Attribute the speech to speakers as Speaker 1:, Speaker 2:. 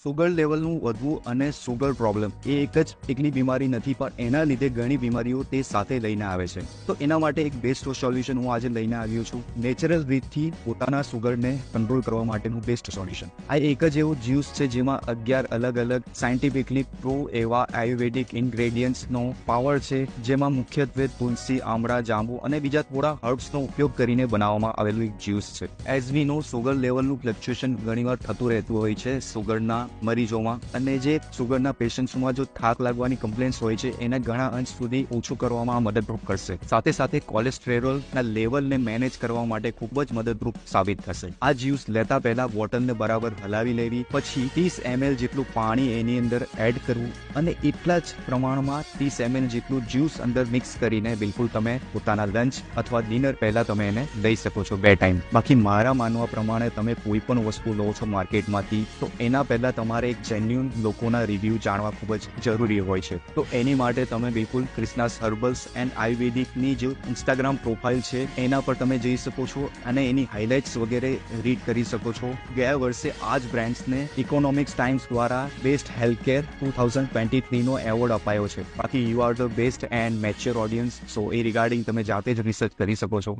Speaker 1: Sugar લેવલનું વધવું અને sugar problem એ એક જ એકલી બીમારી નથી, પણ એના લીધે ઘણી બીમારીઓ તે સાથે લઈને આવે છે. તો એના માટે એક બેસ્ટ સોલ્યુશન હું આજે લઈને આવ્યો છું. નેચરલ રીતથી પોતાના સુગરને કંટ્રોલ કરવા માટેનું બેસ્ટ સોલ્યુશન. આ એક જ એવું જ્યુસ છે જેમાં 11 અલગ અલગ સાયન્ટિફિકલી પ્રૂવ એવા આયુર્વેદિક ઇન્ગ્રેડિયન્ટ્સનો પાવર છે, જેમાં મુખ્યત્વે તુલસી, આમળા, જાંબુ અને બીજા થોડા હર્બ્સનો ઉપયોગ કરીને બનાવવામાં આવેલું એક જ્યુસ છે. એઝ વી નો સુગર લેવલનું ફ્લક્ચ્યુએશન ઘણીવાર થતું રહેતું હોય છે સુગરના મરીજોમાં, અને જે સુગરના પેશન્ટ્સમાં જો થાક લાગવાની કમ્પ્લેન્ટ્સ હોય છે એને ઘણા અંશ સુધી ઓછું કરવામાં મદદરૂપ કરશે. સાથે સાથે કોલેસ્ટ્રેરોલના લેવલને મેનેજ કરવા માટે ખૂબ જ મદદરૂપ સાબિત થશે. આ જ્યુસ લેતા પહેલા બોટલને બરાબર હલાવી લેવી, પછી 30 ml જેટલું પાણી એની અંદર એડ કરવું અને એટલા જ પ્રમાણમાં 30 ml જેટલું જ્યુસ અંદર મિક્સ કરીને બિલકુલ તમે પોતાના લંચ અથવા ડિનર પહેલા તમે એને લઈ શકો છો 2 ટાઈમ. બાકી મારા માનવા પ્રમાણે તમે કોઈ પણ વસ્તુ લો છો માર્કેટમાંથી તો એના પહેલા તમારે એક જેન્યુઅન લોકોના રિવ્યૂ જાણવા ખૂબ જ જરૂરી હોય છે. તો એની માટે તમે બિલકુલ ક્રિષ્નાસ હર્બલ્સ એન્ડ આયુર્વેદિકની જે ઇન્સ્ટાગ્રામ પ્રોફાઇલ છે એના પર તમે જઈ શકો છો અને એની હાઇલાઇટ્સ વગેરે રીડ કરી શકો છો. ગયા વર્ષે આ જ બ્રાન્ડ્સને ઇકોનોમિક્સ ટાઈમ્સ દ્વારા બેસ્ટ હેલ્થકેર 2023નો એવોર્ડ અપાયો છે. બાકી you are the best and mature audience, so A regarding તમે જાતે જ રિસર્ચ કરી શકો છો.